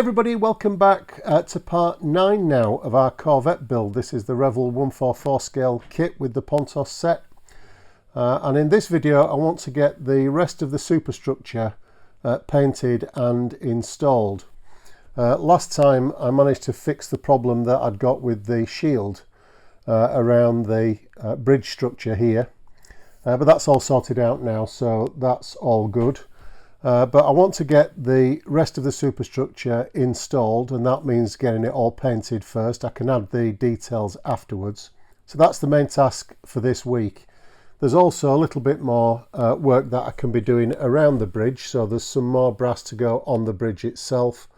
everybody, welcome back to part 9 now of our Corvette build. This is the Revell 144 scale kit with the Pontos set. And in this video I want to get the rest of the superstructure painted and installed. Last time I managed to fix the problem that I'd got with the shield around the bridge structure here. But that's all sorted out now, so that's all good. But I want to get the rest of the superstructure installed, and that means getting it all painted first. I can add the details afterwards. So that's the main task for this week. There's also a little bit more work that I can be doing around the bridge, so there's some more brass to go on the bridge itself.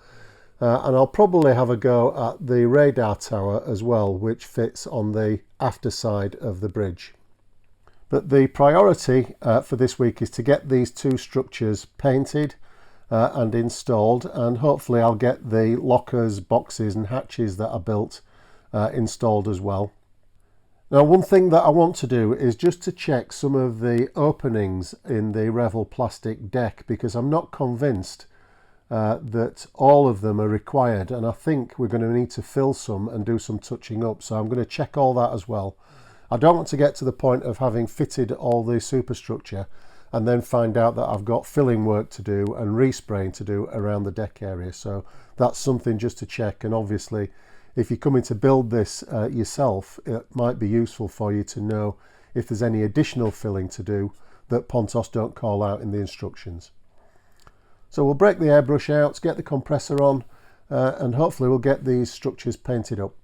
And I'll probably have a go at the radar tower as well, which fits on the after side of the bridge. But the priority for this week is to get these two structures painted and installed, and hopefully I'll get the lockers, boxes and hatches that I built installed as well. Now, one thing that I want to do is just to check some of the openings in the Revell plastic deck, because I'm not convinced that all of them are required, and I think we're going to need to fill some and do some touching up, so I'm going to check all that as well. I don't want to get to the point of having fitted all the superstructure and then find out that I've got filling work to do and respraying to do around the deck area. So that's something just to check, and obviously if you're coming to build this yourself, it might be useful for you to know if there's any additional filling to do that Pontos don't call out in the instructions. So we'll break the airbrush out, get the compressor on, and hopefully we'll get these structures painted up.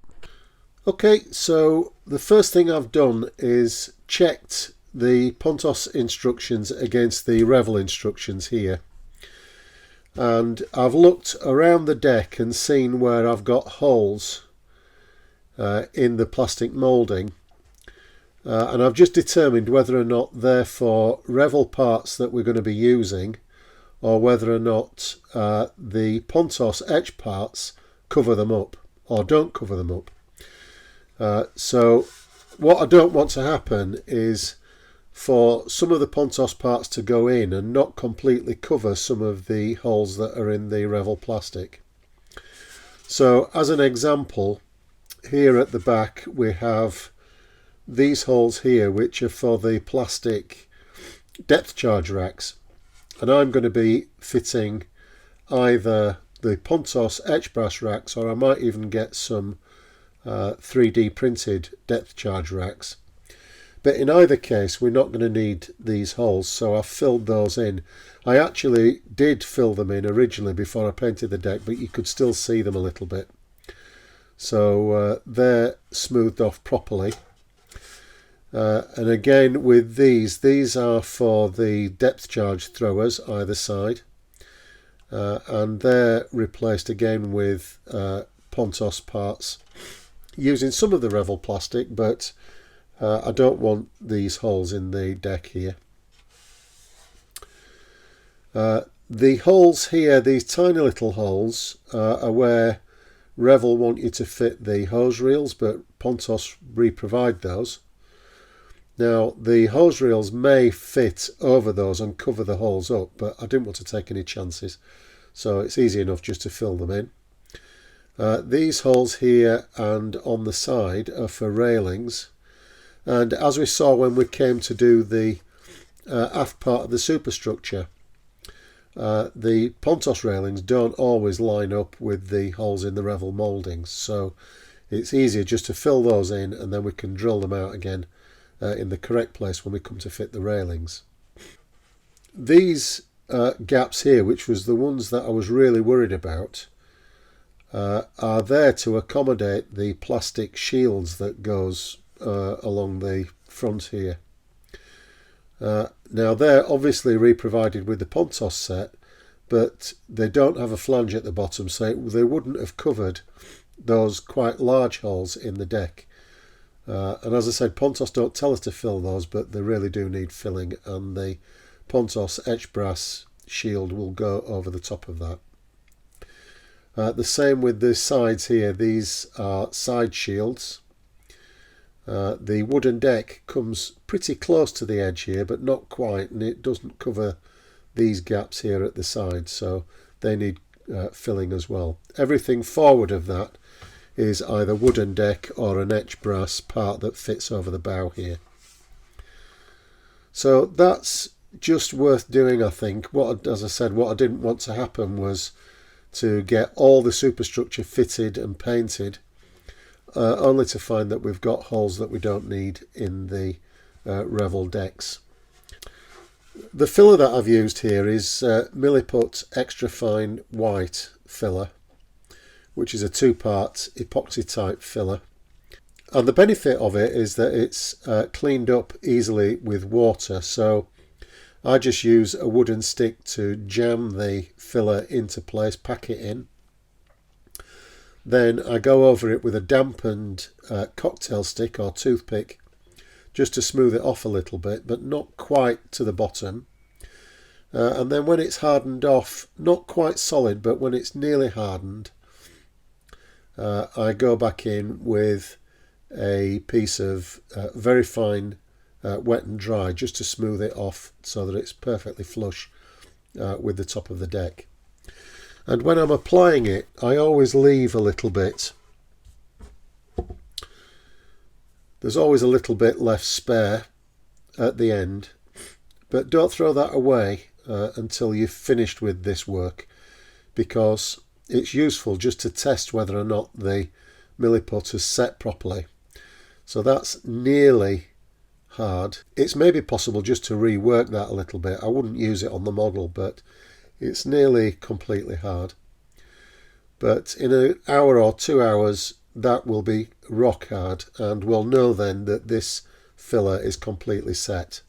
Okay, so the first thing I've done is checked the Pontos instructions against the Revell instructions here. And I've looked around the deck and seen where I've got holes in the plastic moulding. And I've just determined whether or not they're for Revell parts that we're going to be using, or whether or not the Pontos etch parts cover them up or don't cover them up. So what I don't want to happen is for some of the Pontos parts to go in and not completely cover some of the holes that are in the Revell plastic. So as an example, here at the back we have these holes here, which are for the plastic depth charge racks, and I'm going to be fitting either the Pontos etch brass racks, or I might even get some 3D printed depth charge racks. But in either case we're not going to need these holes, so I've filled those in. I actually did fill them in originally before I painted the deck, but you could still see them a little bit. So they're smoothed off properly. And again with these are for the depth charge throwers either side, and they're replaced again with Pontos parts using some of the Revell plastic, but I don't want these holes in the deck here. The holes here, these tiny little holes, are where Revell want you to fit the hose reels, but Pontos re-provide those. Now the hose reels may fit over those and cover the holes up, but I didn't want to take any chances, so it's easy enough just to fill them in. These holes here and on the side are for railings, and as we saw when we came to do the aft part of the superstructure, the Pontos railings don't always line up with the holes in the Revell mouldings, so it's easier just to fill those in and then we can drill them out again in the correct place when we come to fit the railings. These gaps here, which was the ones that I was really worried about, are there to accommodate the plastic shields that goes along the front here. Now they're obviously re-provided with the Pontos set, but they don't have a flange at the bottom, so they wouldn't have covered those quite large holes in the deck. And as I said, Pontos don't tell us to fill those, but they really do need filling, and the Pontos etch brass shield will go over the top of that. The same with the sides here. These are side shields. The wooden deck comes pretty close to the edge here, but not quite, and it doesn't cover these gaps here at the side, so they need filling as well. Everything forward of that is either wooden deck or an etched brass part that fits over the bow here. So that's just worth doing, I think. As I said, what I didn't want to happen was to get all the superstructure fitted and painted, only to find that we've got holes that we don't need in the Revell decks. The filler that I've used here is Milliput Extra Fine White filler, which is a two-part epoxy type filler. And the benefit of it is that it's cleaned up easily with water, so I just use a wooden stick to jam the filler into place, pack it in. Then I go over it with a dampened cocktail stick or toothpick just to smooth it off a little bit, but not quite to the bottom. And then when it's hardened off, not quite solid, but when it's nearly hardened, I go back in with a piece of very fine wet and dry just to smooth it off so that it's perfectly flush with the top of the deck. And when I'm applying it, I always leave a little bit. There's always a little bit left spare at the end, but don't throw that away until you've finished with this work, because it's useful just to test whether or not the Milliput has set properly. So that's nearly hard. It's maybe possible just to rework that a little bit. I wouldn't use it on the model, but it's nearly completely hard. But in an hour or 2 hours, that will be rock hard, and we'll know then that this filler is completely set.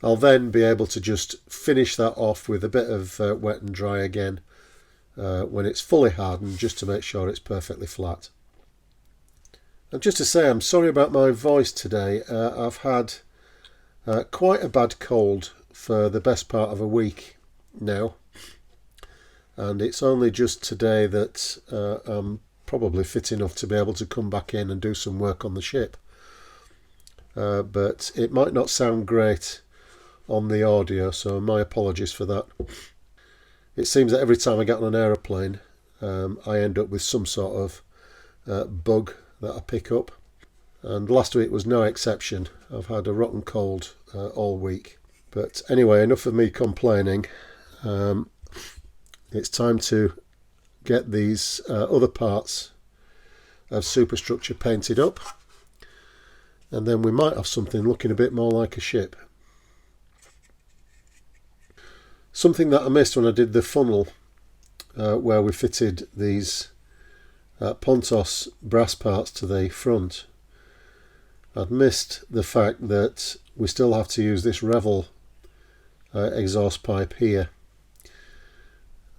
I'll then be able to just finish that off with a bit of wet and dry again when it's fully hardened, just to make sure it's perfectly flat. And just to say, I'm sorry about my voice today. I've had quite a bad cold for the best part of a week now, and it's only just today that I'm probably fit enough to be able to come back in and do some work on the ship. But it might not sound great on the audio, so my apologies for that. It seems that every time I get on an aeroplane, I end up with some sort of bug that I pick up, and last week was no exception. I've had a rotten cold all week. But anyway, enough of me complaining. It's time to get these other parts of superstructure painted up, and then we might have something looking a bit more like a ship. Something that I missed when I did the funnel where we fitted these Pontos brass parts to the front, I'd missed the fact that we still have to use this Revell exhaust pipe here,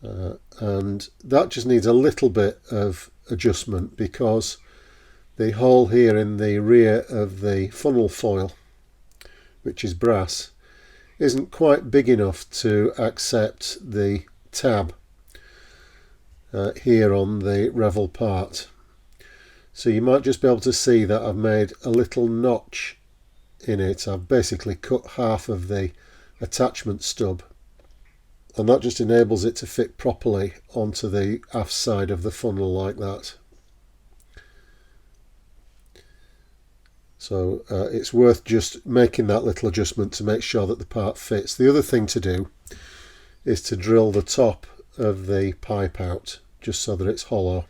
and that just needs a little bit of adjustment, because the hole here in the rear of the funnel foil, which is brass, isn't quite big enough to accept the tab here on the Revell part. So you might just be able to see that I've made a little notch in it. I've basically cut half of the attachment stub, and that just enables it to fit properly onto the aft side of the funnel like that. So it's worth just making that little adjustment to make sure that the part fits. The other thing to do is to drill the top of the pipe out, just so that it's hollow.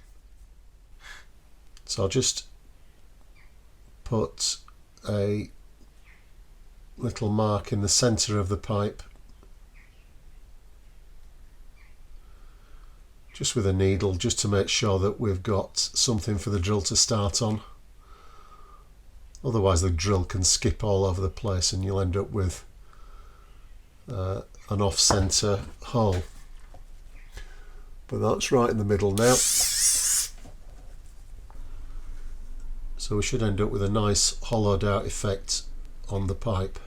So I'll just put a little mark in the centre of the pipe, just with a needle, just to make sure that we've got something for the drill to start on. Otherwise the drill can skip all over the place and you'll end up with an off-centre hole. But that's right in the middle now. So we should end up with a nice hollowed out effect on the pipe.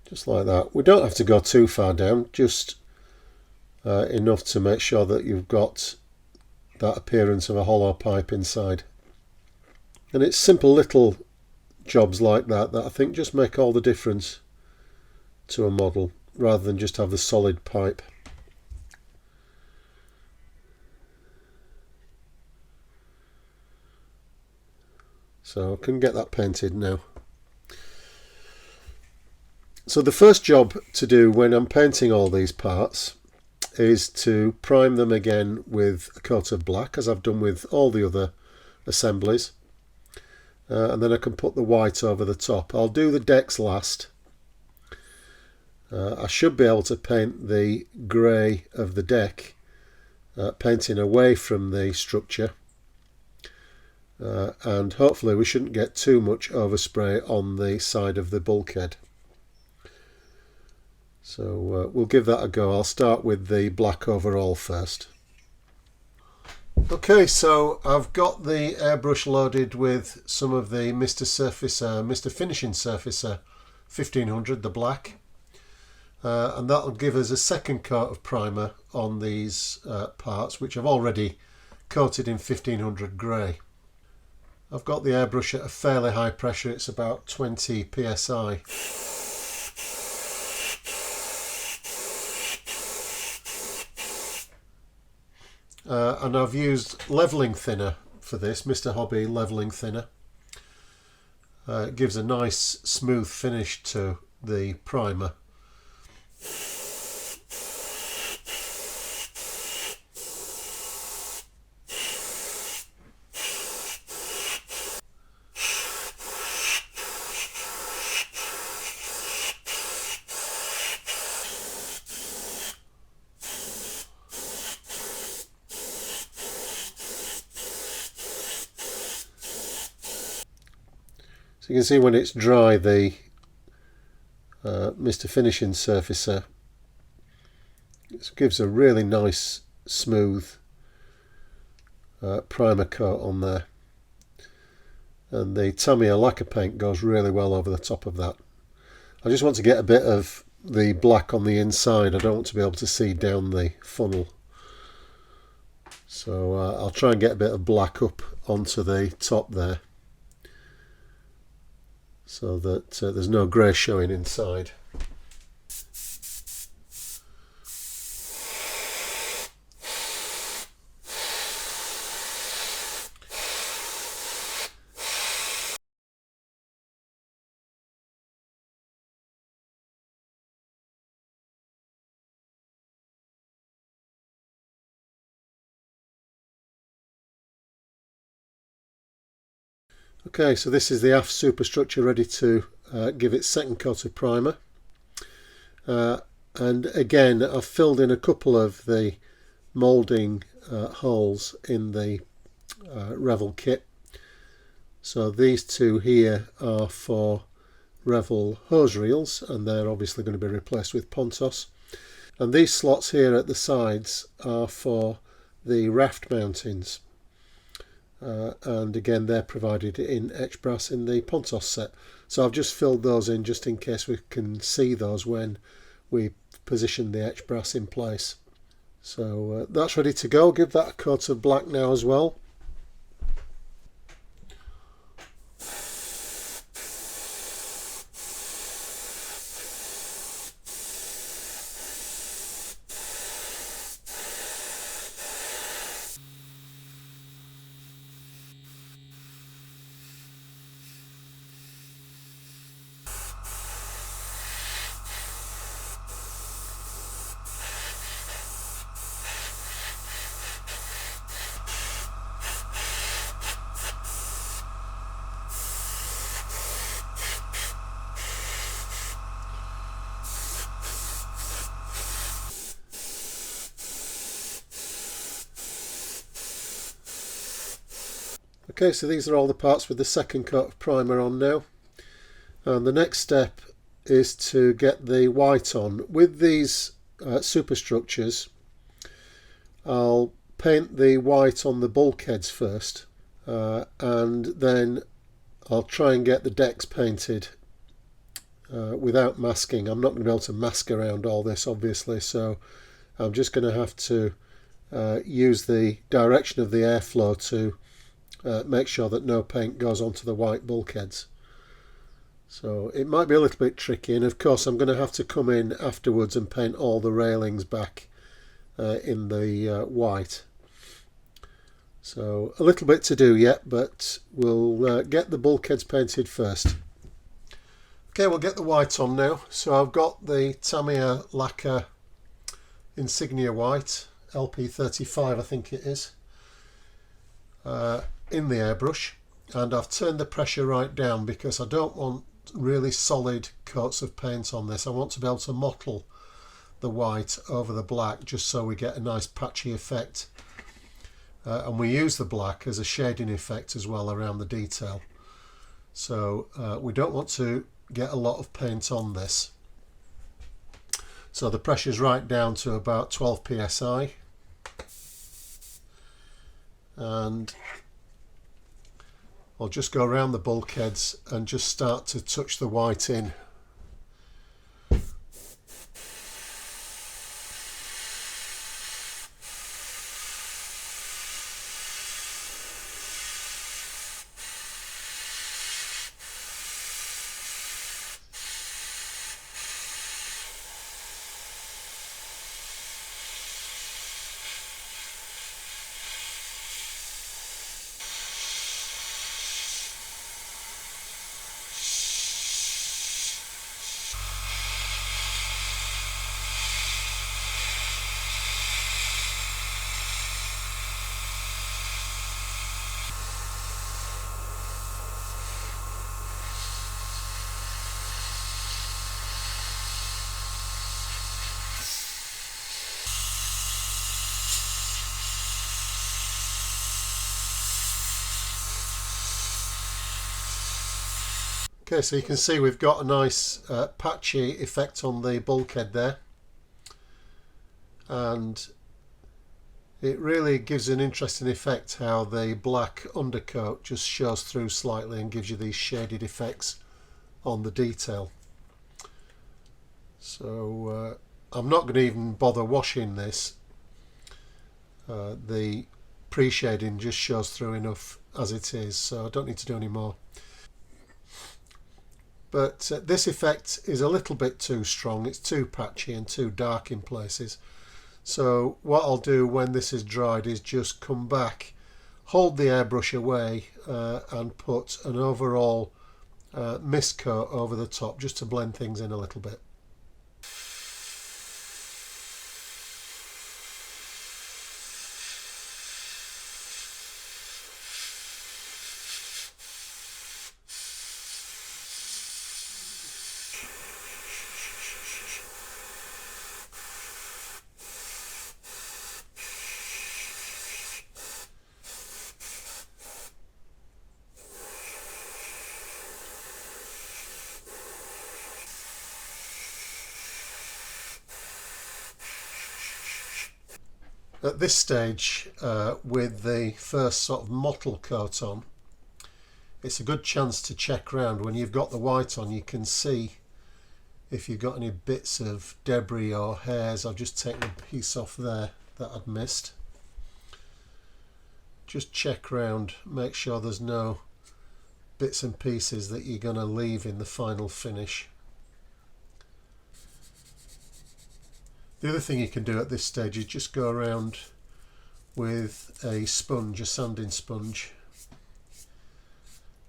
Just like that. We don't have to go too far down, just enough to make sure that you've got that appearance of a hollow pipe inside. And it's simple little jobs like that I think just make all the difference to a model, rather than just have the solid pipe. So I can get that painted now. So the first job to do when I'm painting all these parts is to prime them again with a coat of black, as I've done with all the other assemblies, and then I can put the white over the top. I'll do the decks last. I should be able to paint the grey of the deck, painting away from the structure, and hopefully we shouldn't get too much overspray on the side of the bulkhead. So we'll give that a go. I'll start with the black overall first. Okay, so I've got the airbrush loaded with some of the Mr. Finishing Surfacer 1500, the black, and that'll give us a second coat of primer on these parts, which I've already coated in 1500 grey. I've got the airbrush at a fairly high pressure, it's about 20 psi. And I've used levelling thinner for this, Mr. Hobby levelling thinner. It gives a nice smooth finish to the primer. So you can see when it's dry, the Mr. Finishing Surfacer, it gives a really nice smooth primer coat on there, and the Tamiya lacquer paint goes really well over the top of that. I just want to get a bit of the black on the inside. I don't want to be able to see down the funnel, so I'll try and get a bit of black up onto the top there, so that there's no grey showing inside. Okay, so this is the aft superstructure ready to give its second coat of primer, and again I've filled in a couple of the moulding holes in the Revell kit. So these two here are for Revell hose reels, and they're obviously going to be replaced with Pontos, and these slots here at the sides are for the raft mountings. And again they're provided in etch brass in the Pontos set, so I've just filled those in just in case we can see those when we position the etch brass in place. So that's ready to go. Give that a coat of black now as well. Okay, so these are all the parts with the second coat of primer on now, and the next step is to get the white on. With these superstructures, I'll paint the white on the bulkheads first, and then I'll try and get the decks painted without masking. I'm not going to be able to mask around all this obviously, so I'm just going to have to use the direction of the airflow to make sure that no paint goes onto the white bulkheads. So it might be a little bit tricky, and of course I'm going to have to come in afterwards and paint all the railings back in the white. So a little bit to do yet, but we'll get the bulkheads painted first. Okay, we'll get the white on now. So I've got the Tamiya lacquer Insignia white, LP35 I think it is, in the airbrush, and I've turned the pressure right down because I don't want really solid coats of paint on this. I want to be able to mottle the white over the black just so we get a nice patchy effect, and we use the black as a shading effect as well around the detail. So we don't want to get a lot of paint on this. So the pressure's right down to about 12 psi, and I'll just go around the bulkheads and just start to touch the white in. Okay, so you can see we've got a nice patchy effect on the bulkhead there, and it really gives an interesting effect how the black undercoat just shows through slightly and gives you these shaded effects on the detail. So I'm not going to even bother washing this. The pre-shading just shows through enough as it is, so I don't need to do any more. But this effect is a little bit too strong. It's too patchy and too dark in places. So what I'll do when this is dried is just come back, hold the airbrush away and put an overall mist coat over the top just to blend things in a little bit. At this stage, with the first sort of mottle coat on, it's a good chance to check around. When you've got the white on, you can see if you've got any bits of debris or hairs. I've just taken a piece off there that I'd missed. Just check around, make sure there's no bits and pieces that you're going to leave in the final finish. The other thing you can do at this stage is just go around with a sponge, a sanding sponge,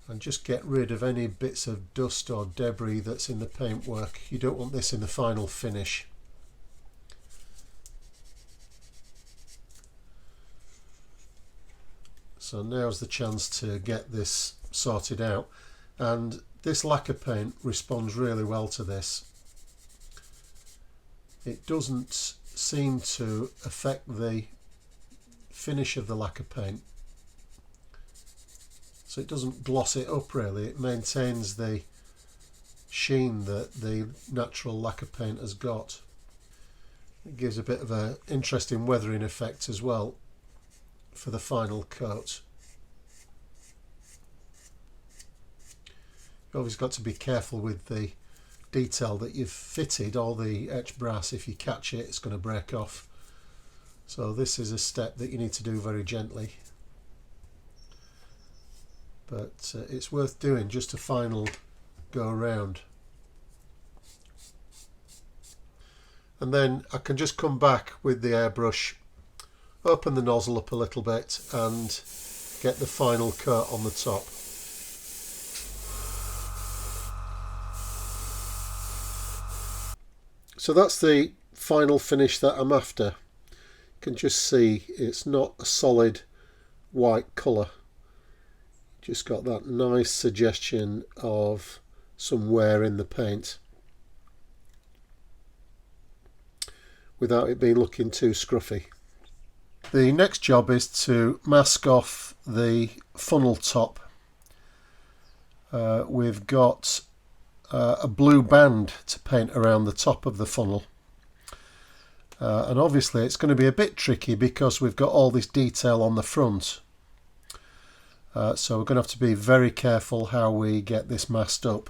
and just get rid of any bits of dust or debris that's in the paintwork. You don't want this in the final finish. So now's the chance to get this sorted out, and this lacquer paint responds really well to this. It doesn't seem to affect the finish of the lacquer paint, so it doesn't gloss it up really. It maintains the sheen that the natural lacquer paint has got. It gives a bit of an interesting weathering effect as well for the final coat. You've always got to be careful with the detail that you've fitted, or the etched brass. If you catch it, it's going to break off So this is a step that you need to do very gently, but it's worth doing, just a final go around. And then I can just come back with the airbrush, open the nozzle up a little bit and get the final coat on the top. So that's the final finish that I'm after. You can just see it's not a solid white colour. Just got that nice suggestion of some wear in the paint, without it being looking too scruffy. The next job is to mask off the funnel top. We've got a blue band to paint around the top of the funnel, and obviously it's going to be a bit tricky because we've got all this detail on the front, so we're going to have to be very careful how we get this masked up.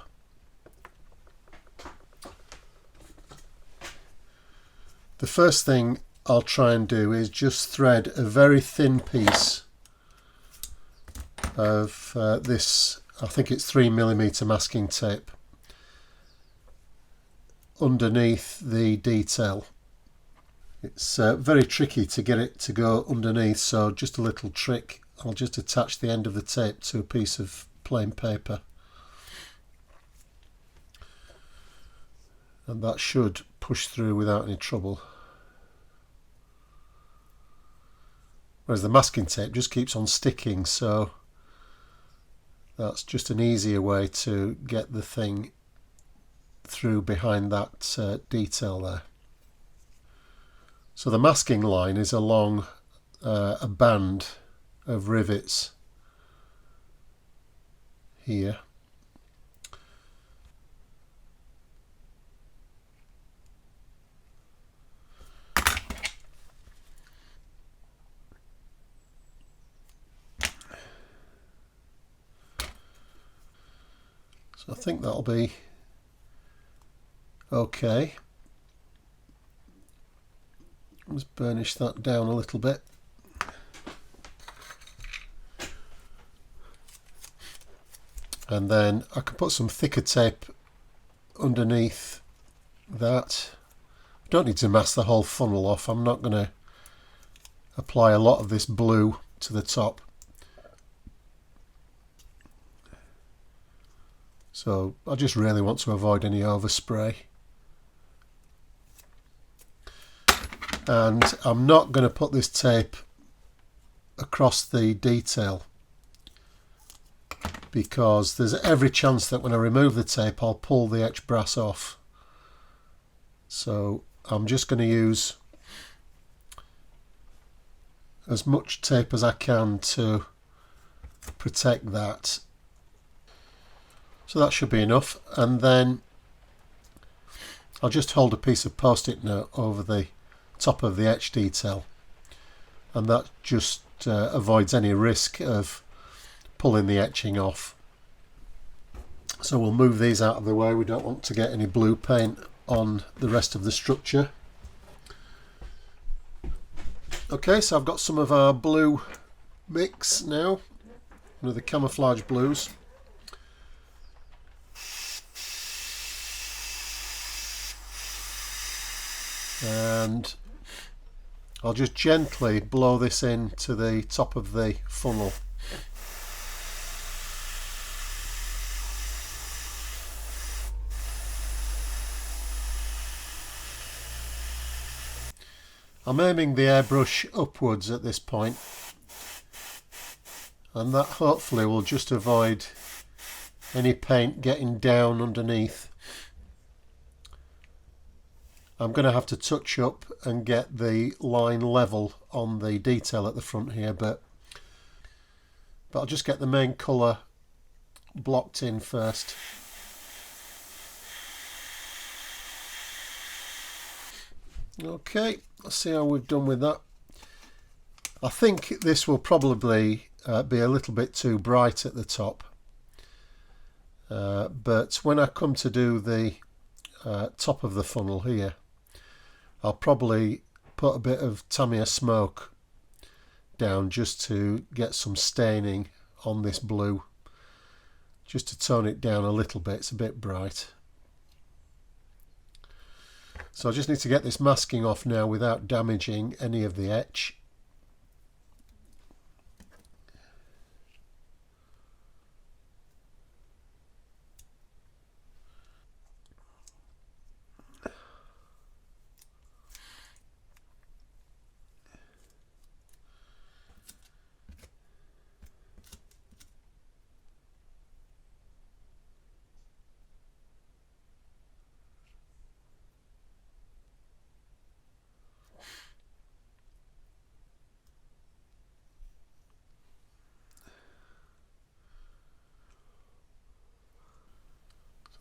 The first thing I'll try and do is just thread a very thin piece of this, I think it's 3mm masking tape, underneath the detail. It's very tricky to get it to go underneath, so just a little trick. I'll just attach the end of the tape to a piece of plain paper, and that should push through without any trouble. Whereas the masking tape just keeps on sticking, so that's just an easier way to get the thing through behind that detail there. So the masking line is along a band of rivets here. So I think that'll be okay. Let's burnish that down a little bit. And then I can put some thicker tape underneath that. I don't need to mask the whole funnel off. I'm not going to apply a lot of this blue to the top. So I just really want to avoid any overspray. And I'm not going to put this tape across the detail, because there's every chance that when I remove the tape I'll pull the etch brass off. So I'm just going to use as much tape as I can to protect that. So that should be enough, and then I'll just hold a piece of post-it note over the top of the etch detail, and that just avoids any risk of pulling the etching off. So we'll move these out of the way. We don't want to get any blue paint on the rest of the structure. Okay, so I've got some of our blue mix now, one of the camouflage blues. And I'll just gently blow this into the top of the funnel. I'm aiming the airbrush upwards at this point, and that hopefully will just avoid any paint getting down underneath. I'm going to have to touch up and get the line level on the detail at the front here, but I'll just get the main colour blocked in first. Okay, let's see how we've done with that. I think this will probably be a little bit too bright at the top, but when I come to do the top of the funnel here, I'll probably put a bit of Tamiya smoke down just to get some staining on this blue, just to tone it down a little bit. It's a bit bright. So I just need to get this masking off now without damaging any of the etch.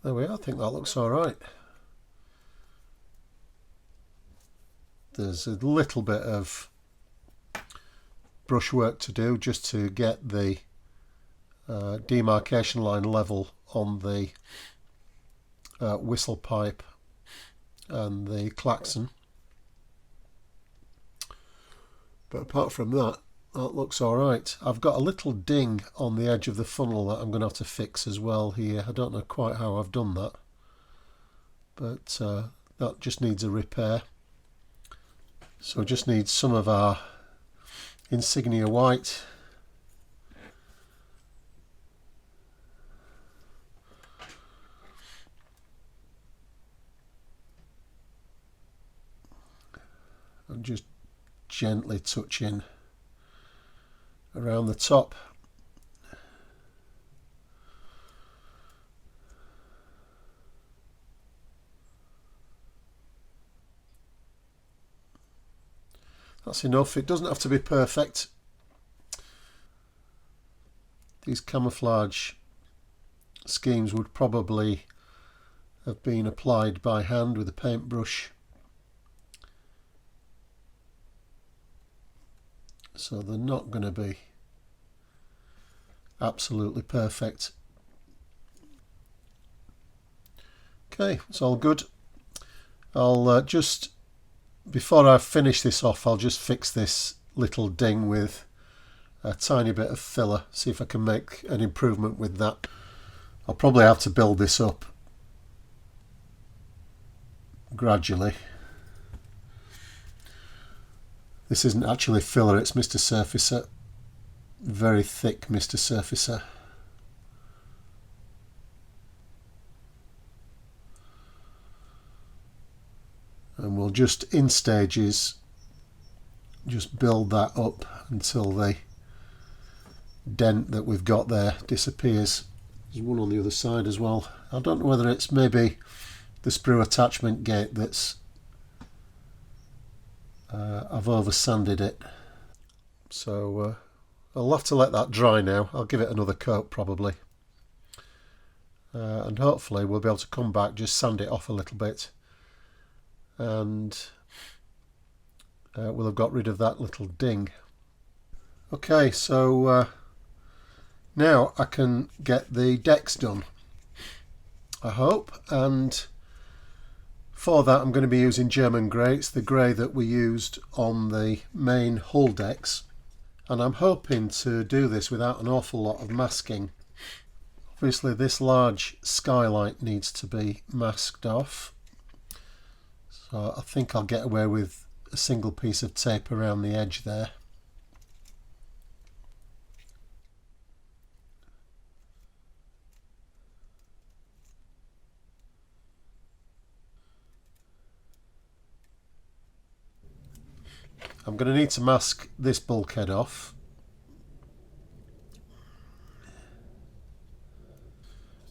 There we are, I think that looks alright. There's a little bit of brushwork to do just to get the demarcation line level on the whistle pipe and the klaxon. But apart from that, that looks alright. I've got a little ding on the edge of the funnel that I'm going to have to fix as well here. I don't know quite how I've done that, but that just needs a repair. So just need some of our insignia white. And just gently touching around the top. That's enough. It doesn't have to be perfect. These camouflage schemes would probably have been applied by hand with a paintbrush, so they're not going to be absolutely perfect. Okay, it's all good. I'll just, before I finish this off, I'll just fix this little ding with a tiny bit of filler, see if I can make an improvement with that. I'll probably have to build this up gradually. This isn't actually filler, it's Mr. Surfacer, very thick Mr. Surfacer. And we'll just, in stages, just build that up until the dent that we've got there disappears. There's one on the other side as well. I don't know whether it's maybe the sprue attachment gate that's I've over sanded it. So I'll have to let that dry now. I'll give it another coat probably. And hopefully we'll be able to come back, just sand it off a little bit, and we'll have got rid of that little ding. Okay, so now I can get the decks done, I hope, and for that I'm going to be using German grey. It's the grey that we used on the main hull decks, and I'm hoping to do this without an awful lot of masking. Obviously this large skylight needs to be masked off, so I think I'll get away with a single piece of tape around the edge there. I'm going to need to mask this bulkhead off,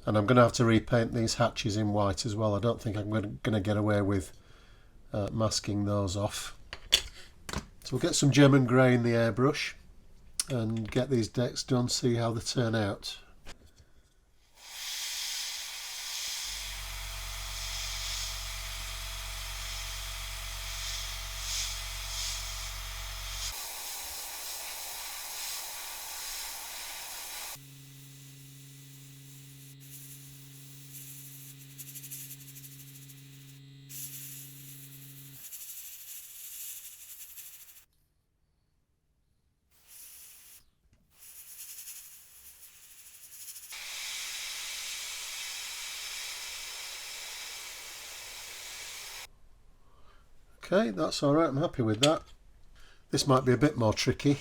and I'm going to have to repaint these hatches in white as well. I don't think I'm going to get away with masking those off. So we'll get some German grey in the airbrush and get these decks done, see how they turn out. Okay, that's all right, I'm happy with that. This might be a bit more tricky.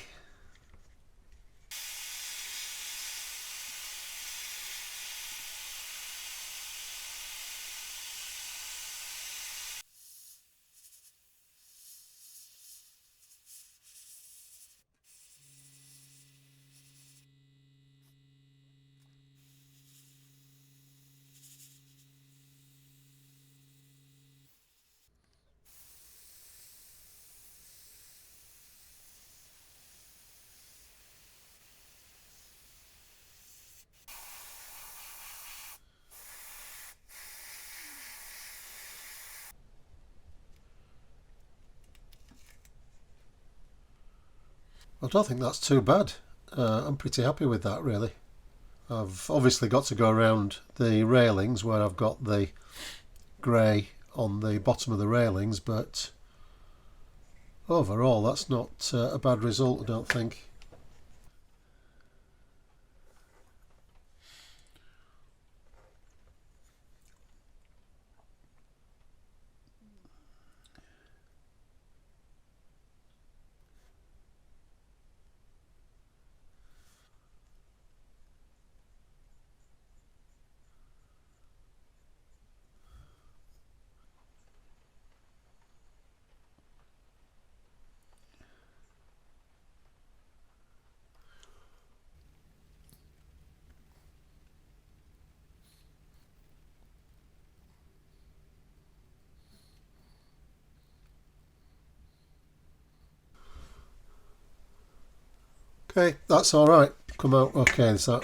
I don't think that's too bad. I'm pretty happy with that, really. I've obviously got to go around the railings where I've got the grey on the bottom of the railings, but overall that's not a bad result, I don't think. Okay, that's all right. Come out okay. Is that?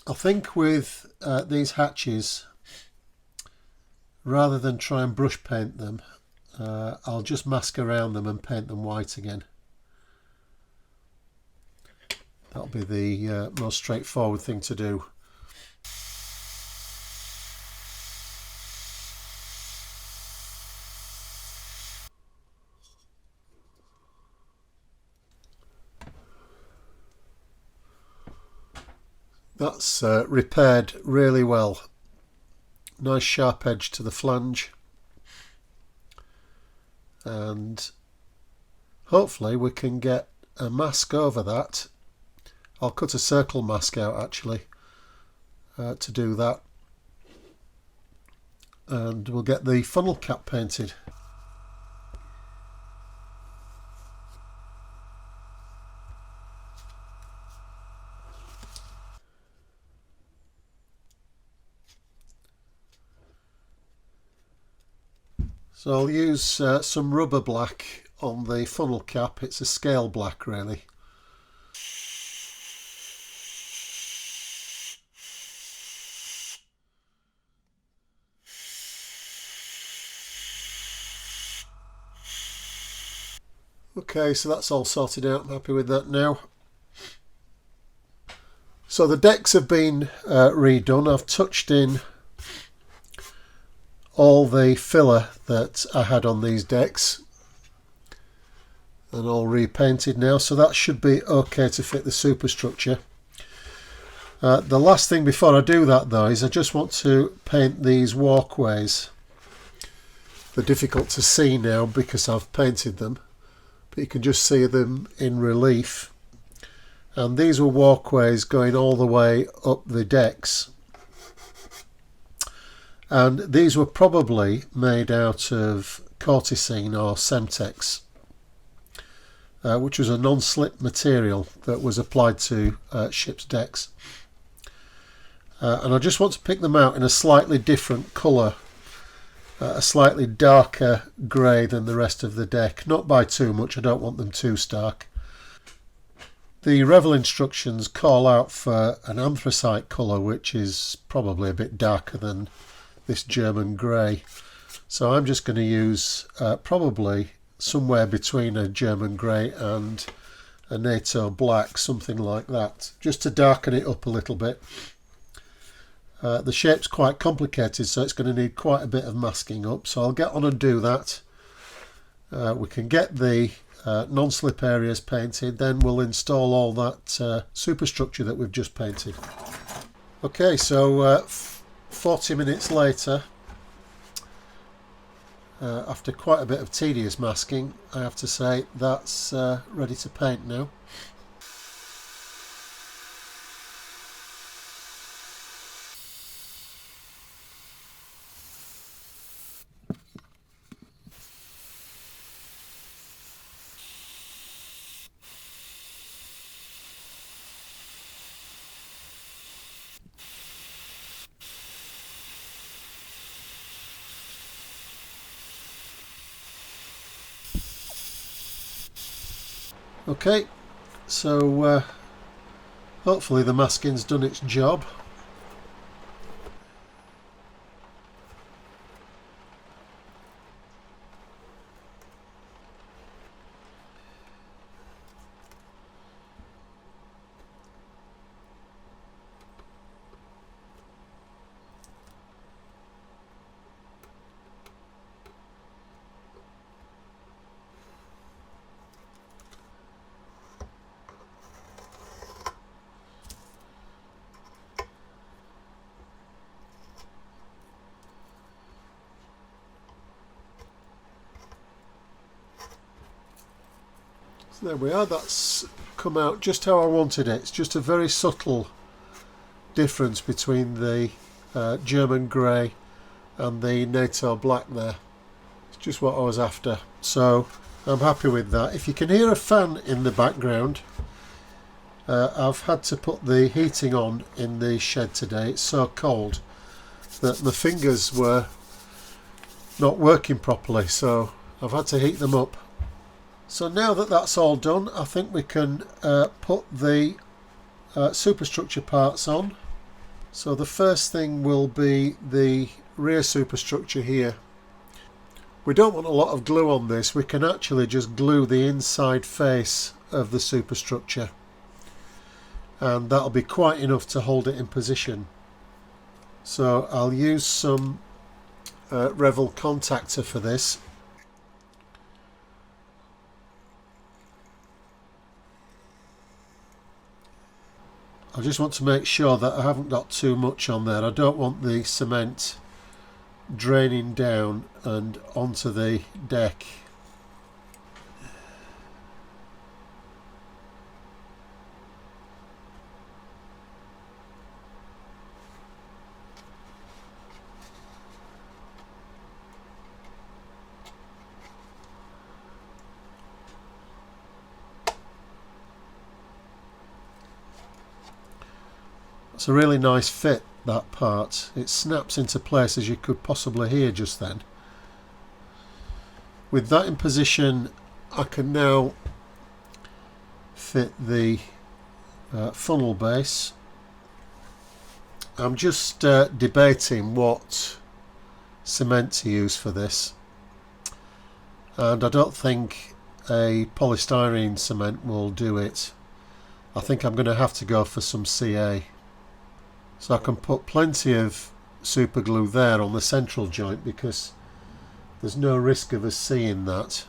I think with these hatches, rather than try and brush paint them, I'll just mask around them and paint them white again. That'll be the most straightforward thing to do. That's repaired really well. Nice sharp edge to the flange, and hopefully we can get a mask over that. I'll cut a circle mask out actually to do that, and we'll get the funnel cap painted. So I'll use some rubber black on the funnel cap. It's a scale black really. Okay, so that's all sorted out. I'm happy with that now. So the decks have been redone. I've touched in all the filler that I had on these decks and all repainted now, so that should be okay to fit the superstructure. The last thing before I do that though is I just want to paint these walkways. They're difficult to see now because I've painted them, but you can just see them in relief, and these were walkways going all the way up the decks. And these were probably made out of corticine or Semtex, which was a non-slip material that was applied to ships' decks. And I just want to pick them out in a slightly different colour, a slightly darker grey than the rest of the deck. Not by too much, I don't want them too stark. The Revell instructions call out for an anthracite colour, which is probably a bit darker than this German grey, so I'm just going to use probably somewhere between a German grey and a NATO black, something like that, just to darken it up a little bit. The shape's quite complicated, so it's going to need quite a bit of masking up, so I'll get on and do that. We can get the non-slip areas painted, then we'll install all that superstructure that we've just painted. Okay, so 40 minutes later, After quite a bit of tedious masking, I have to say that's ready to paint now. Okay, so hopefully the masking's done its job. So there we are, that's come out just how I wanted it. It's just a very subtle difference between the German grey and the NATO black there. It's just what I was after, so I'm happy with that. If you can hear a fan in the background, I've had to put the heating on in the shed today. It's so cold that my fingers were not working properly, so I've had to heat them up. So now that that's all done, I think we can put the superstructure parts on. So the first thing will be the rear superstructure here. We don't want a lot of glue on this. We can actually just glue the inside face of the superstructure, and that'll be quite enough to hold it in position. So I'll use some Revell contactor for this. I just want to make sure that I haven't got too much on there. I don't want the cement draining down and onto the deck. It's a really nice fit, that part. It snaps into place, as you could possibly hear just then. With that in position, I can now fit the funnel base. I'm just debating what cement to use for this, and I don't think a polystyrene cement will do it. I think I'm going to have to go for some CA. So I can put plenty of super glue there on the central joint because there's no risk of us seeing that.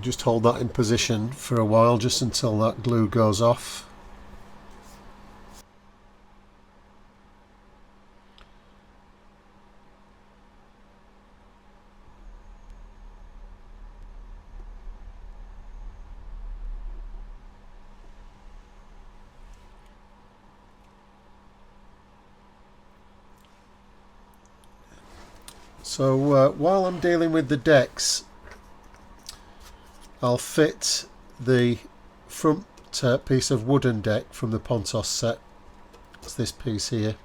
Just hold that in position for a while, just until that glue goes off. So while I'm dealing with the decks, I'll fit the front piece of wooden deck from the Pontos set. It's this piece here.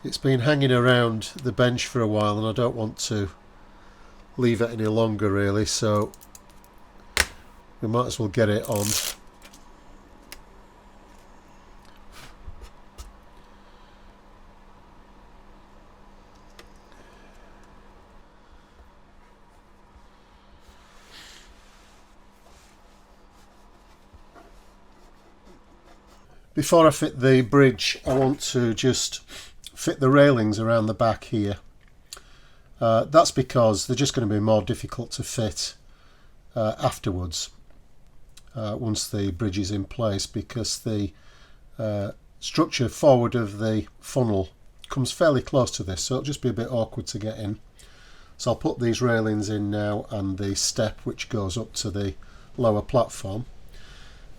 It's been hanging around the bench for a while and I don't want to leave it any longer really, so we might as well get it on. Before I fit the bridge, I want to just fit the railings around the back here. That's because they're just going to be more difficult to fit afterwards, once the bridge is in place, because the structure forward of the funnel comes fairly close to this, so it'll just be a bit awkward to get in. So I'll put these railings in now, and the step which goes up to the lower platform.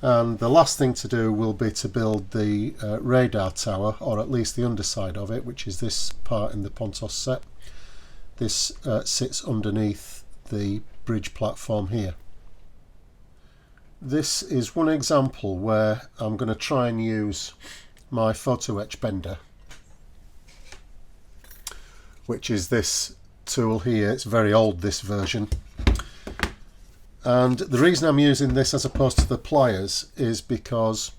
And the last thing to do will be to build the radar tower, or at least the underside of it, which is this part in the Pontos set. This sits underneath the bridge platform here. This is one example where I'm going to try and use my photo etch bender, which is this tool here. It's very old, this version, and the reason I'm using this as opposed to the pliers is because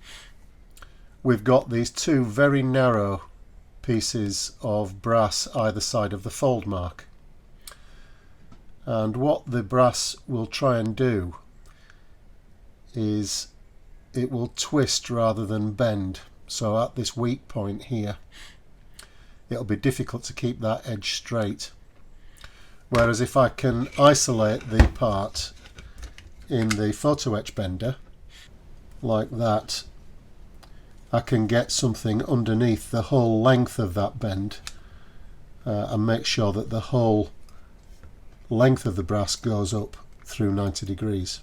we've got these two very narrow pieces of brass either side of the fold mark, and what the brass will try and do is it will twist rather than bend. So at this weak point here, it'll be difficult to keep that edge straight. Whereas if I can isolate the part in the photo etch bender like that, I can get something underneath the whole length of that bend and make sure that the whole length of the brass goes up through 90 degrees.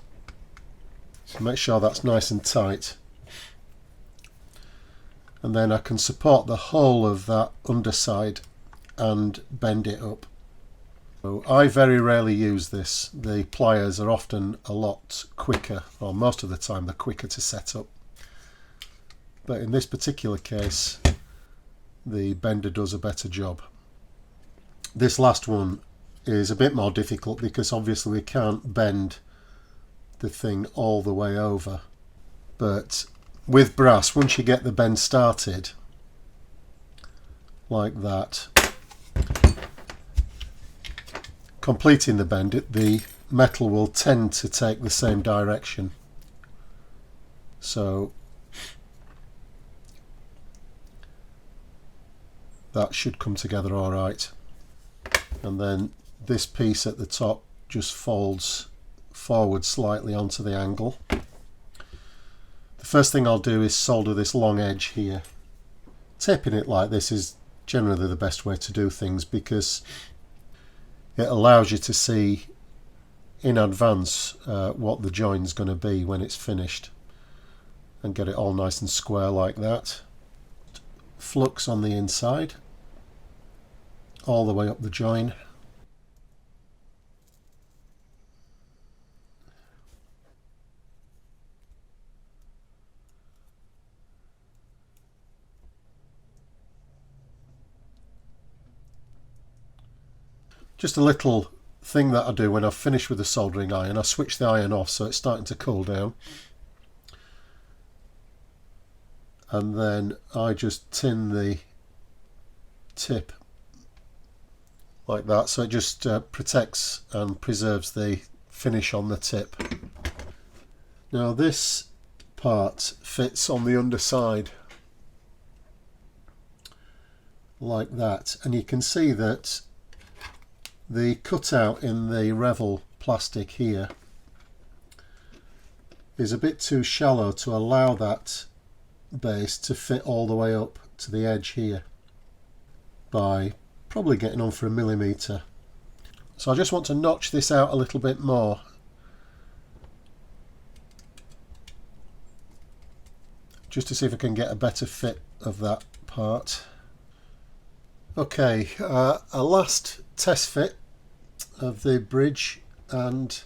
So make sure that's nice and tight, and then I can support the whole of that underside and bend it up. So I very rarely use this. The pliers are often a lot quicker, or most of the time they're quicker to set up, but in this particular case the bender does a better job. This last one is a bit more difficult because obviously we can't bend the thing all the way over, but with brass, once you get the bend started like that, completing the bend, the metal will tend to take the same direction, so that should come together all right. And then this piece at the top just folds forward slightly onto the angle. The first thing I'll do is solder this long edge here. Taping it like this is generally the best way to do things because it allows you to see in advance what the join's going to be when it's finished, and get it all nice and square like that. Flux on the inside all the way up the join. Just a little thing that I do when I've finished with the soldering iron, I switch the iron off so it's starting to cool down, and then I just tin the tip like that, so it just protects and preserves the finish on the tip. Now this part fits on the underside like that, and you can see that the cutout in the Revell plastic here is a bit too shallow to allow that base to fit all the way up to the edge here, by probably getting on for 1 millimetre. So I just want to notch this out a little bit more, just to see if I can get a better fit of that part. Okay, a last test fit of the bridge and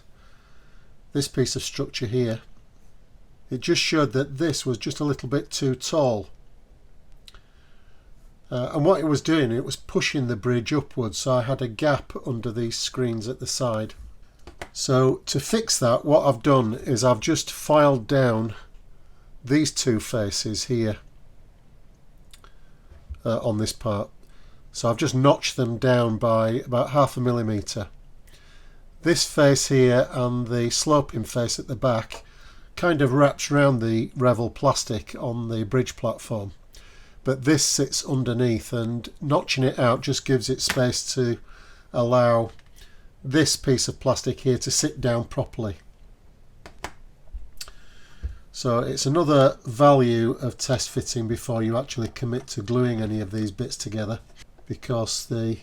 this piece of structure here. It just showed that this was just a little bit too tall. And what it was doing, it was pushing the bridge upwards, so I had a gap under these screens at the side. So to fix that, what I've done is I've just filed down these two faces here on this part. So I've just notched them down by about 0.5 millimetre. This face here and the sloping face at the back kind of wraps around the Revell plastic on the bridge platform. but this sits underneath, and notching it out just gives it space to allow this piece of plastic here to sit down properly. So it's another value of test fitting before you actually commit to gluing any of these bits together, because the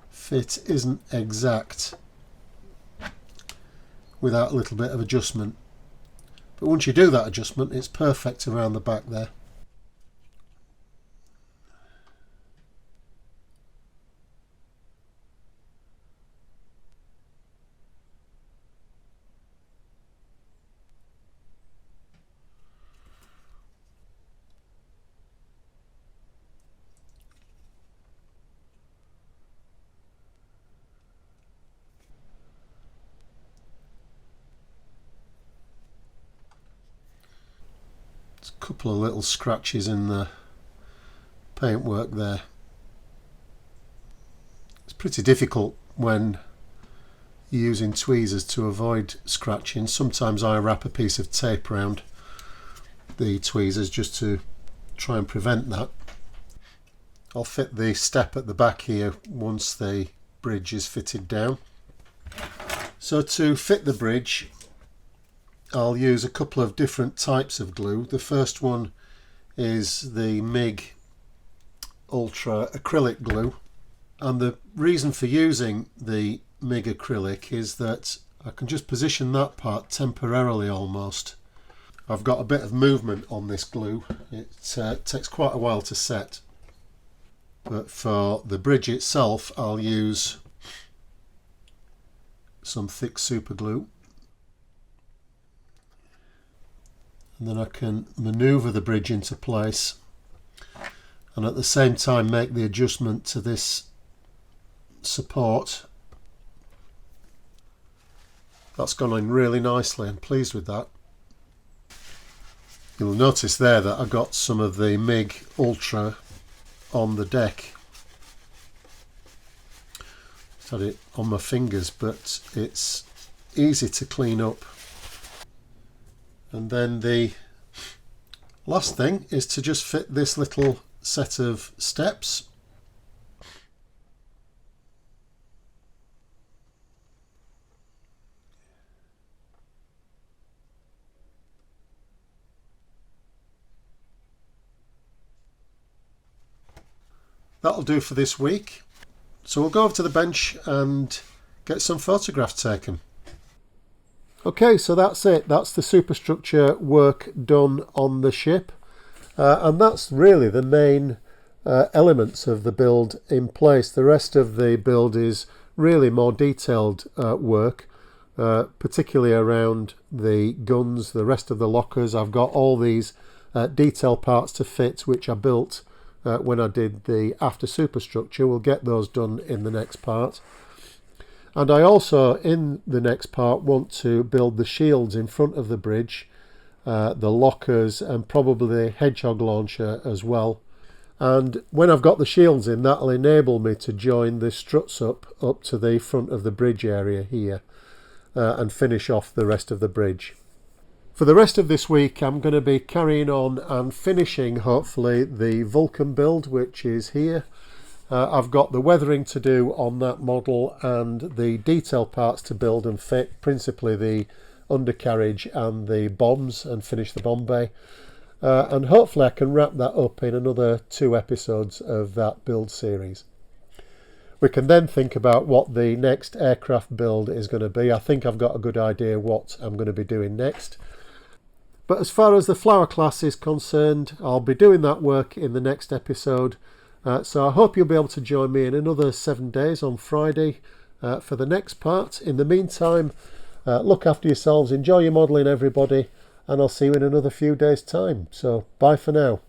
fit isn't exact without a little bit of adjustment. But once you do that adjustment, it's perfect around the back there. A couple of little scratches in the paintwork there. It's pretty difficult when you're using tweezers to avoid scratching. Sometimes I wrap a piece of tape around the tweezers just to try and prevent that. I'll fit the step at the back here once the bridge is fitted down. So to fit the bridge, I'll use a couple of different types of glue. The first one is the MIG Ultra acrylic glue, and the reason for using the MIG acrylic is that I can just position that part temporarily almost. I've got a bit of movement on this glue. It takes quite a while to set, but for the bridge itself I'll use some thick super glue. And then I can maneuver the bridge into place and at the same time make the adjustment to this support. That's gone in really nicely. I'm pleased with that. You'll notice there that I got some of the MIG Ultra on the deck. Just had it on my fingers, but it's easy to clean up. And then the last thing is to just fit this little set of steps. That'll do for this week. So we'll go over to the bench and get some photographs taken. Okay, so that's it. That's the superstructure work done on the ship. And that's really the main elements of the build in place. The rest of the build is really more detailed work, particularly around the guns, the rest of the lockers. I've got all these detail parts to fit, which I built when I did the after superstructure. We'll get those done in the next part. And I also, in the next part, want to build the shields in front of the bridge, the lockers, and probably the hedgehog launcher as well. And when I've got the shields in, that'll enable me to join the struts up to the front of the bridge area here and finish off the rest of the bridge. For the rest of this week, I'm going to be carrying on and finishing, hopefully, the Vulcan build, which is here. I've got the weathering to do on that model and the detail parts to build and fit, principally the undercarriage and the bombs, and finish the bomb bay. And hopefully I can wrap that up in another 2 episodes of that build series. We can then think about what the next aircraft build is going to be. I think I've got a good idea what I'm going to be doing next. But as far as the Flower Class is concerned, I'll be doing that work in the next episode. So I hope you'll be able to join me in another 7 days on Friday for the next part. In the meantime, look after yourselves, enjoy your modelling everybody, and I'll see you in another few days' time. So bye for now.